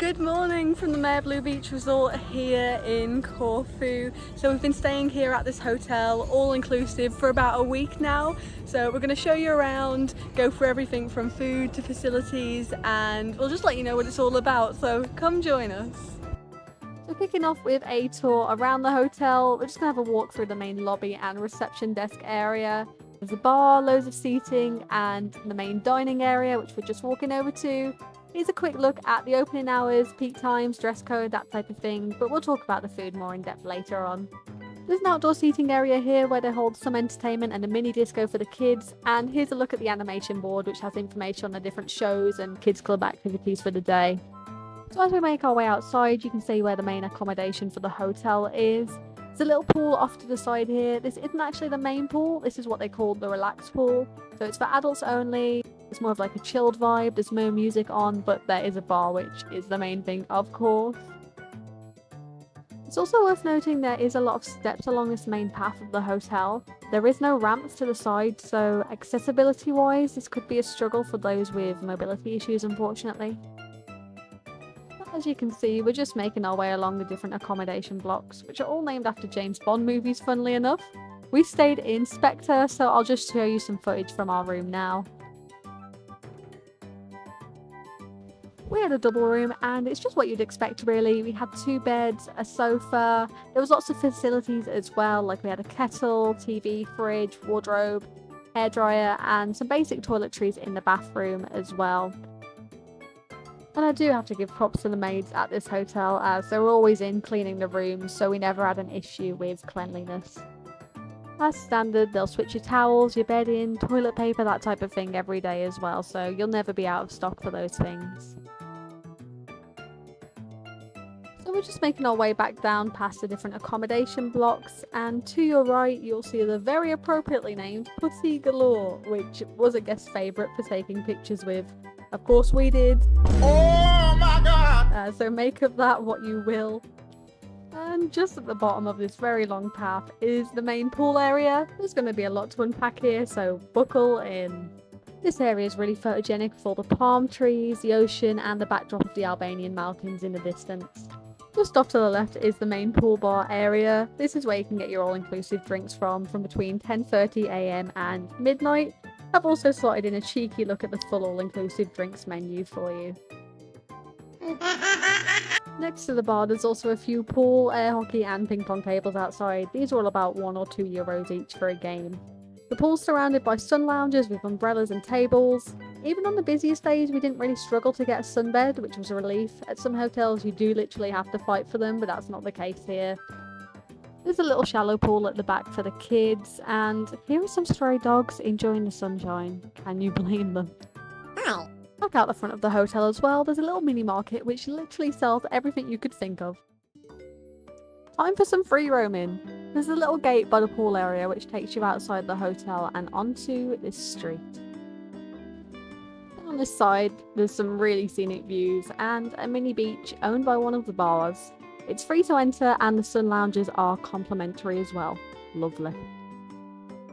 Good morning from the Mareblue Beach Resort here in Corfu. So we've been staying here at this hotel, all inclusive, for about a week now. So we're going to show you around, go through everything from food to facilities, and we'll just let you know what it's all about. So come join us. So kicking off with a tour around the hotel, we're just going to have a walk through the main lobby and reception desk area. There's a bar, loads of seating, and the main dining area, which we're just walking over to. Here's a quick look at the opening hours, peak times, dress code, that type of thing, but we'll talk about the food more in depth later on. There's an outdoor seating area here where they hold some entertainment and a mini disco for the kids, and here's a look at the animation board, which has information on the different shows and kids club activities for the day. So as we make our way outside, you can see where the main accommodation for the hotel is. There's a little pool off to the side here. This isn't actually the main pool, this is what they call the relaxed pool, so it's for adults only. It's more of like a chilled vibe, there's no music on, but there is a bar, which is the main thing, of course. It's also worth noting there is a lot of steps along this main path of the hotel. There is no ramps to the side, so accessibility wise, this could be a struggle for those with mobility issues, unfortunately. As you can see, we're just making our way along the different accommodation blocks, which are all named after James Bond movies, funnily enough. We stayed in Spectre, so I'll just show you some footage from our room now. We had a double room, and it's just what you'd expect really. We had 2 beds, a sofa, there was lots of facilities as well, like we had a kettle, TV, fridge, wardrobe, hairdryer, and some basic toiletries in the bathroom as well. And I do have to give props to the maids at this hotel, as they're always in cleaning the rooms, so we never had an issue with cleanliness. As standard, they'll switch your towels, your bedding, toilet paper, that type of thing every day as well, so you'll never be out of stock for those things. So we're just making our way back down past the different accommodation blocks, and to your right you'll see the very appropriately named Pussy Galore, which was a guest favourite for taking pictures with. Of course we did. Oh my god! So make of that what you will. And just at the bottom of this very long path is the main pool area. There's going to be a lot to unpack here, so buckle in. This area is really photogenic with all the palm trees, the ocean, and the backdrop of the Albanian mountains in the distance. Just off to the left is the main pool bar area. This is where you can get your all-inclusive drinks from between 10:30 AM and midnight. I've also slotted in a cheeky look at the full all-inclusive drinks menu for you. Next to the bar there's also a few pool, air hockey and ping pong tables outside. These are all about €1 or €2 each for a game. The pool's surrounded by sun lounges with umbrellas and tables. Even on the busiest days we didn't really struggle to get a sunbed, which was a relief. At some hotels you do literally have to fight for them, but that's not the case here. There's a little shallow pool at the back for the kids, and here are some stray dogs enjoying the sunshine. Can you blame them? Ow. Back out the front of the hotel as well, there's a little mini market which literally sells everything you could think of. Time for some free roaming. There's a little gate by the pool area which takes you outside the hotel and onto this street. On this side, there's some really scenic views and a mini beach owned by one of the bars. It's free to enter and the sun lounges are complimentary as well. Lovely.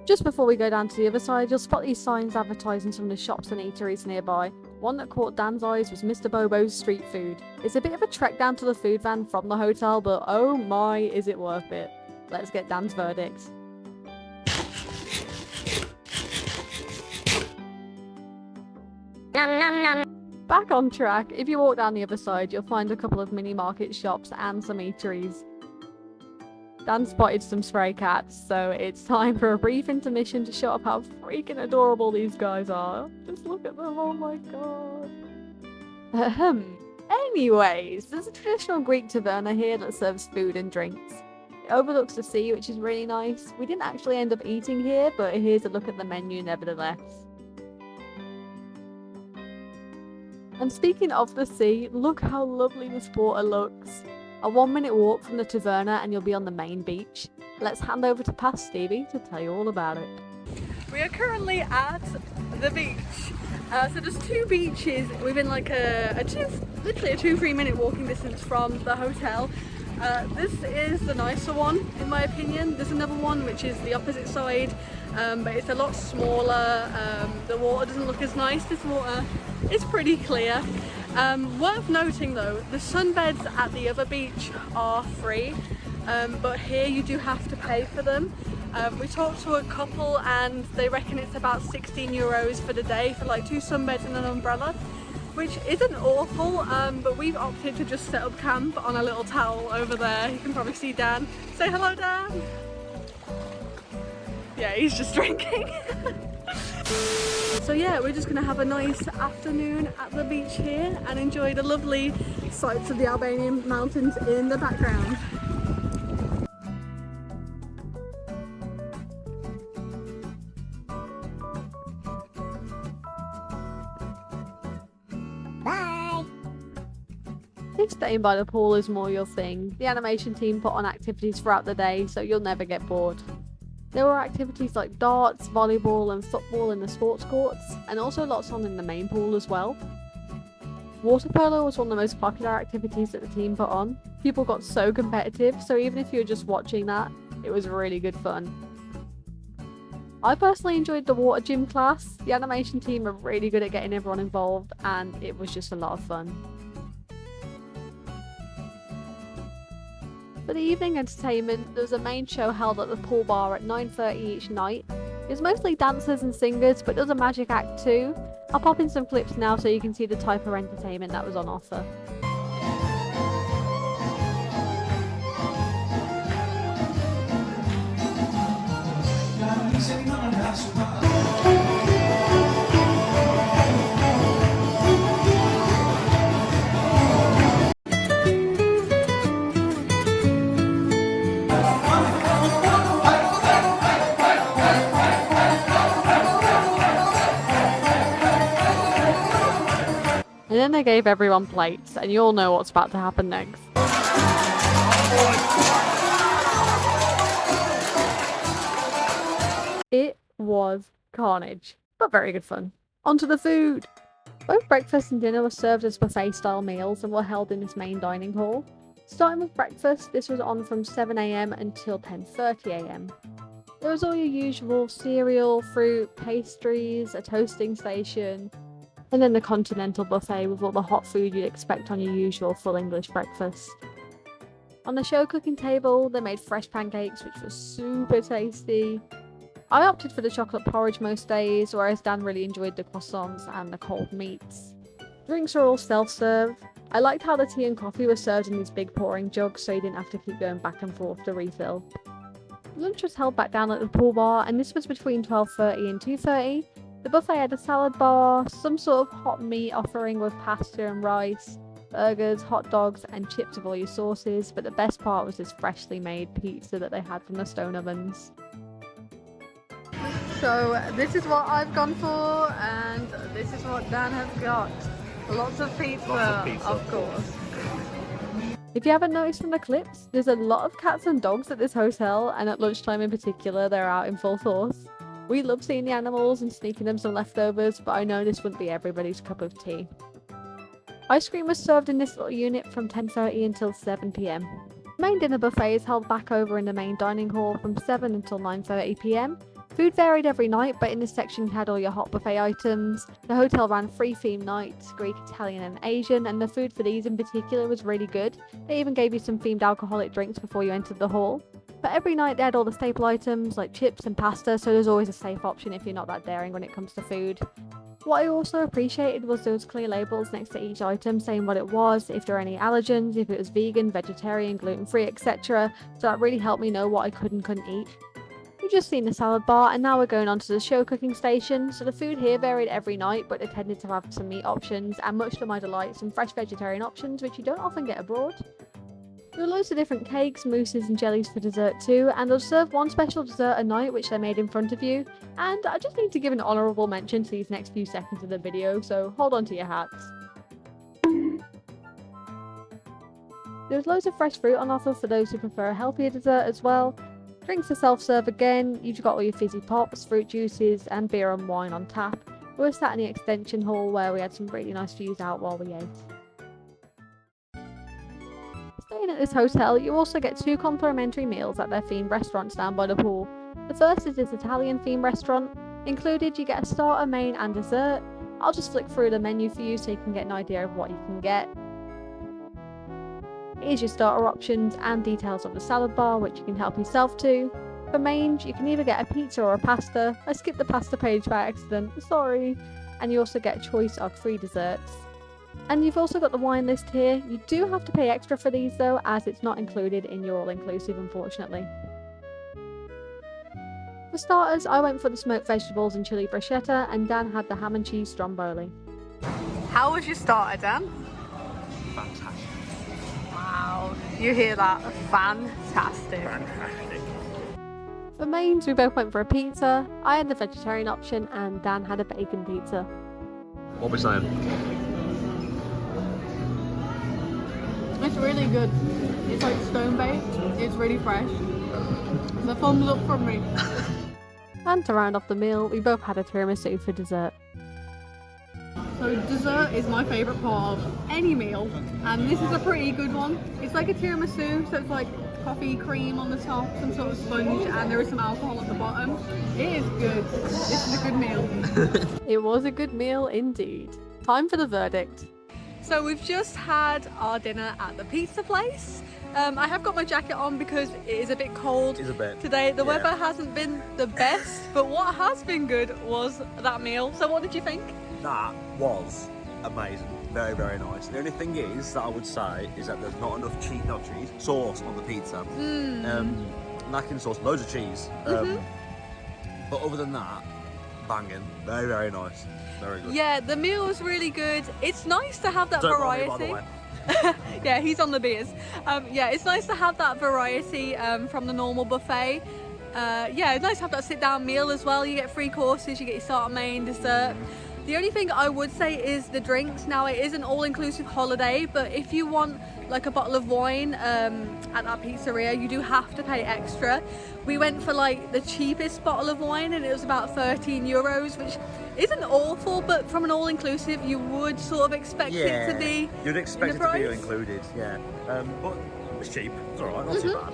Just before we go down to the other side, you'll spot these signs advertising some of the shops and eateries nearby. One that caught Dan's eyes was Mr. Bobo's Street Food. It's a bit of a trek down to the food van from the hotel, but oh my, is it worth it. Let's get Dan's verdict. Nom nom nom. Back on track, if you walk down the other side, you'll find a couple of mini market shops and some eateries. Dan spotted some stray cats, so it's time for a brief intermission to show off how freaking adorable these guys are. Just look at them, oh my god. Anyways, there's a traditional Greek taverna here that serves food and drinks. It overlooks the sea, which is really nice. We didn't actually end up eating here, but here's a look at the menu nevertheless. And speaking of the sea, look how lovely this water looks. A 1-minute walk from the taverna and you'll be on the main beach. Let's hand over to Past Stevie to tell you all about it. We are currently at the beach. So there's 2 beaches within like literally a 2-3 minute walking distance from the hotel. This is the nicer one in my opinion. There's another one which is the opposite side, but it's a lot smaller. The water doesn't look as nice. This water is pretty clear. Worth noting though, the sunbeds at the other beach are free, but here you do have to pay for them. We talked to a couple and they reckon it's about 16 euros for the day for like 2 sunbeds and an umbrella, which isn't awful, but we've opted to just set up camp on a little towel over there. You can probably see Dan. Say hello, Dan! Yeah, he's just drinking. So yeah, we're just gonna have a nice afternoon at the beach here and enjoy the lovely sights of the Albanian mountains in the background. Bye. If staying by the pool is more your thing, the animation team put on activities throughout the day so you'll never get bored. There were activities like darts, volleyball and football in the sports courts, and also lots on in the main pool as well. Water polo was one of the most popular activities that the team put on. People got so competitive, so even if you were just watching that, it was really good fun. I personally enjoyed the water gym class. The animation team are really good at getting everyone involved, and it was just a lot of fun. For the evening entertainment, there was a main show held at the pool bar at 9:30 each night. It was mostly dancers and singers, but there was a magic act too. I'll pop in some clips now so you can see the type of entertainment that was on offer. And then they gave everyone plates, and you all know what's about to happen next. It was carnage, but very good fun. On to the food! Both breakfast and dinner were served as buffet-style meals and were held in this main dining hall. Starting with breakfast, this was on from 7 AM until 10:30 AM. There was all your usual cereal, fruit, pastries, a toasting station, and then the continental buffet with all the hot food you'd expect on your usual full English breakfast. On the show cooking table, they made fresh pancakes, which was super tasty. I opted for the chocolate porridge most days, whereas Dan really enjoyed the croissants and the cold meats. Drinks are all self-serve. I liked how the tea and coffee were served in these big pouring jugs, so you didn't have to keep going back and forth to refill. Lunch was held back down at the pool bar, and this was between 12:30 and 2:30. The buffet had a salad bar, some sort of hot meat offering with pasta and rice, burgers, hot dogs and chips of all your sauces, but the best part was this freshly made pizza that they had from the stone ovens. So this is what I've gone for, and this is what Dan has got. Lots of pizza, of course. If you haven't noticed from the clips, there's a lot of cats and dogs at this hotel, and at lunchtime in particular, they're out in full force. We love seeing the animals and sneaking them some leftovers, but I know this wouldn't be everybody's cup of tea. Ice cream was served in this little unit from 10:30 until 7 PM. Main dinner buffet is held back over in the main dining hall from 7 until 9:30 PM. Food varied every night, but in this section you had all your hot buffet items. The hotel ran 3 themed nights, Greek, Italian and Asian, and the food for these in particular was really good. They even gave you some themed alcoholic drinks before you entered the hall. But every night they had all the staple items like chips and pasta, so there's always a safe option if you're not that daring when it comes to food. What I also appreciated was those clear labels next to each item saying what it was, if there are any allergens, if it was vegan, vegetarian, gluten-free, etc. So that really helped me know what I could and couldn't eat. We've just seen the salad bar and now we're going on to the show cooking station. So the food here varied every night, but they tended to have some meat options and, much to my delight, some fresh vegetarian options which you don't often get abroad. There were loads of different cakes, mousses and jellies for dessert too, and they'll serve one special dessert a night which they made in front of you. And I just need to give an honourable mention to these next few seconds of the video, so hold on to your hats. There's loads of fresh fruit on offer for those who prefer a healthier dessert as well. Drinks are self-serve again. You've got all your fizzy pops, fruit juices and beer and wine on tap. We were sat in the extension hall where we had some really nice views out while we ate. Staying at this hotel, you also get 2 complimentary meals at their themed restaurants down by the pool. The first is this Italian themed restaurant. Included, you get a starter, main and dessert. I'll just flick through the menu for you so you can get an idea of what you can get. Here's your starter options and details of the salad bar, which you can help yourself to. For mains, you can either get a pizza or a pasta. I skipped the pasta page by accident, sorry. And you also get a choice of 3 desserts. And you've also got the wine list here. You do have to pay extra for these though, as it's not included in your all-inclusive, unfortunately. For starters, I went for the smoked vegetables and chili bruschetta, and Dan had the ham and cheese stromboli. How was your starter, Dan? Fantastic. Wow, you hear that? Fantastic. Fantastic. For mains, we both went for a pizza. I had the vegetarian option and Dan had a bacon pizza. What are we saying? It's really good. It's like stone baked. It's really fresh. The thumbs up from me. And to round off the meal, we both had a tiramisu for dessert. So dessert is my favourite part of any meal, and this is a pretty good one. It's like a tiramisu, so it's like coffee cream on the top, some sort of sponge, and there is some alcohol at the bottom. It is good. This is a good meal. It was a good meal indeed. Time for the verdict. So we've just had our dinner at the pizza place. I have got my jacket on because it is a bit cold It is a bit. today. The Yeah. weather hasn't been the best, but what has been good was that meal. So what did you think? That was amazing. Very, very nice. The only thing is that I would say is that there's not enough sauce on the pizza. Lacking sauce, loads of cheese. But other than that, banging. Very, very nice. Very good. Yeah, the meal was really good. It's nice to have that Don't mind me, by variety. the way. Yeah, he's on the beers. Yeah, it's nice to have that variety from the normal buffet. Yeah, it's nice to have that sit-down meal as well. You get 3 courses, you get your starter, main, dessert. The only thing I would say is the drinks. Now, it is an all-inclusive holiday, but if you want like a bottle of wine at that pizzeria, you do have to pay extra. We went for like the cheapest bottle of wine and it was about 13 euros, which isn't awful, but from an all-inclusive, you would sort of expect it to be You'd expect in it the to be price. included, yeah. But it's cheap. It's alright, not too bad.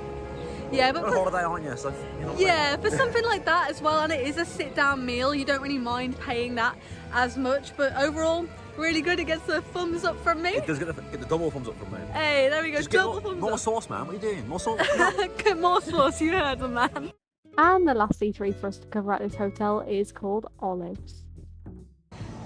Yeah, but You're on for, holiday, aren't you? So you're not yeah, for something like that as well, and it is a sit-down meal, you don't really mind paying that as much, but overall, really good. It gets the thumbs up from me. It does get the double thumbs up from me. Hey, there we go, Just get double thumbs more up. sauce, man. What are you doing? More sauce? Get more sauce, you heard the man. And the last eatery for us to cover at this hotel is called Olives.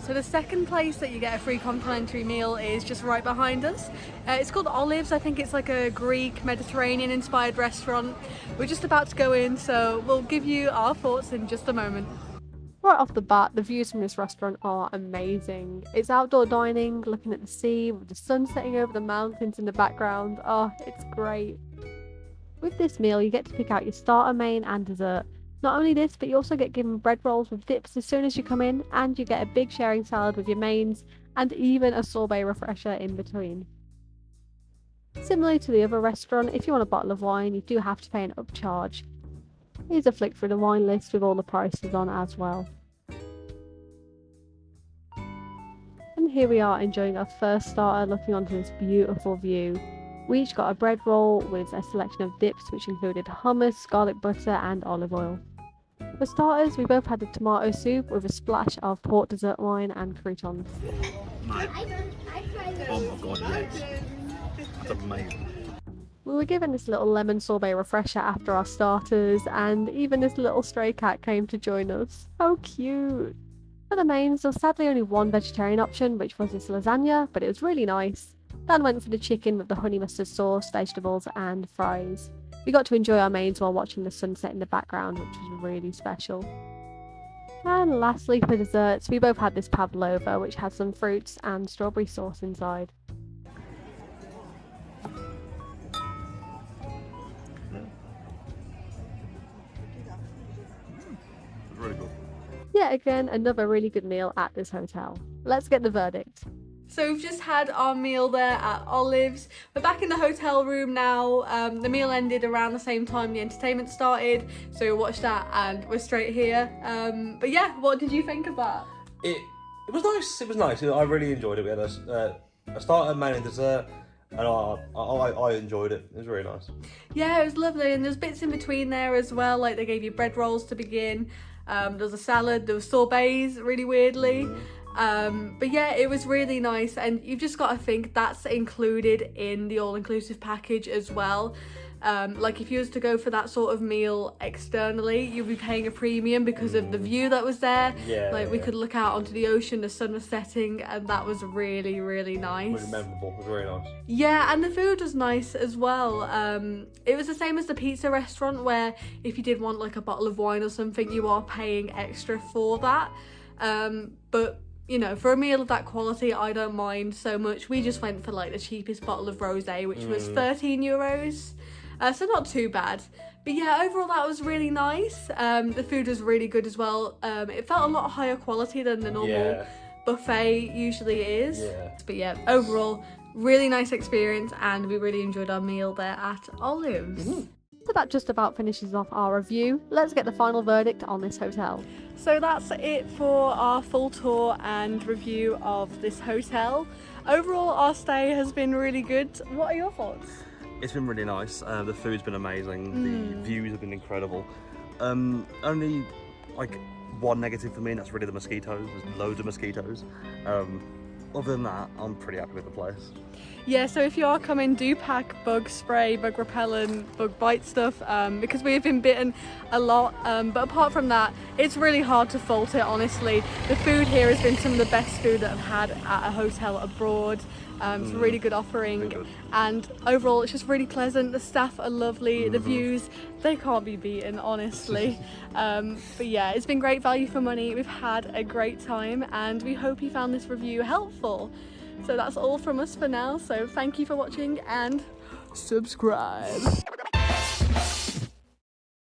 So the second place that you get a free complimentary meal is just right behind us. It's called Olives. I think it's like a Greek Mediterranean inspired restaurant. We're just about to go in, so we'll give you our thoughts in just a moment. Right off the bat, the views from this restaurant are amazing. It's outdoor dining, looking at the sea with the sun setting over the mountains in the background. Oh, it's great. With this meal, you get to pick out your starter, main and dessert. Not only this, but you also get given bread rolls with dips as soon as you come in, and you get a big sharing salad with your mains, and even a sorbet refresher in between. Similarly to the other restaurant, if you want a bottle of wine, you do have to pay an upcharge. Here's a flick through the wine list with all the prices on as well. And here we are enjoying our first starter, looking onto this beautiful view. We each got a bread roll with a selection of dips which included hummus, garlic butter and olive oil. For starters, we both had the tomato soup with a splash of port dessert wine and croutons. Oh my god, yes. That's amazing. We were given this little lemon sorbet refresher after our starters, and even this little stray cat came to join us. How cute! For the mains, there was sadly only one vegetarian option, which was this lasagna, but it was really nice. Dan went for the chicken with the honey mustard sauce, vegetables and fries. We got to enjoy our mains while watching the sunset in the background, which was really special. And lastly, for desserts, we both had this pavlova, which had some fruits and strawberry sauce inside. It's really good. Yet again, another really good meal at this hotel. Let's get the verdict. So we've just had our meal there at Olives. We're back in the hotel room now. The meal ended around the same time the entertainment started, so we watched that and we're straight here. But yeah, what did you think of that? It was nice. It was nice. I really enjoyed it. We had a starter, main, and dessert, and I enjoyed it. It was really nice. Yeah, it was lovely, and there's bits in between there as well. Like they gave you bread rolls to begin. There was a salad. There was sorbets, really weirdly. But yeah, it was really nice, and you've just got to think that's included in the all-inclusive package as well. Like if you was to go for that sort of meal externally, you'd be paying a premium because of the view that was there. Yeah, like we could look out onto the ocean, the sun was setting, and that was really, really nice. Really memorable. It was very nice. Yeah, and the food was nice as well. It was the same as the pizza restaurant, where if you did want like a bottle of wine or something, you are paying extra for that. But you know, for a meal of that quality, I don't mind so much. We just went for like the cheapest bottle of rosé, which was €13. So not too bad. But yeah, overall that was really nice. The food was really good as well. It felt a lot higher quality than the normal buffet usually is. Yeah. But yeah, overall, really nice experience, and we really enjoyed our meal there at Olives. So that just about finishes off our review. Let's get the final verdict on this hotel. So that's it for our full tour and review of this hotel. Overall, our stay has been really good. What are your thoughts? It's been really nice. The food's been amazing. The views have been incredible. Only like one negative for me, and that's really the mosquitoes. There's loads of mosquitoes. Other than that, I'm pretty happy with the place. Yeah, so if you are coming, do pack bug spray, bug repellent, bug bite stuff, because we have been bitten a lot. But apart from that, it's really hard to fault it, honestly. The food here has been some of the best food that I've had at a hotel abroad. It's a really good offering, Really good. and overall it's just really pleasant. The staff are lovely, the views, they can't be beaten, honestly. But yeah, it's been great value for money. We've had a great time, and we hope you found this review helpful. So that's all from us for now, so thank you for watching and subscribe.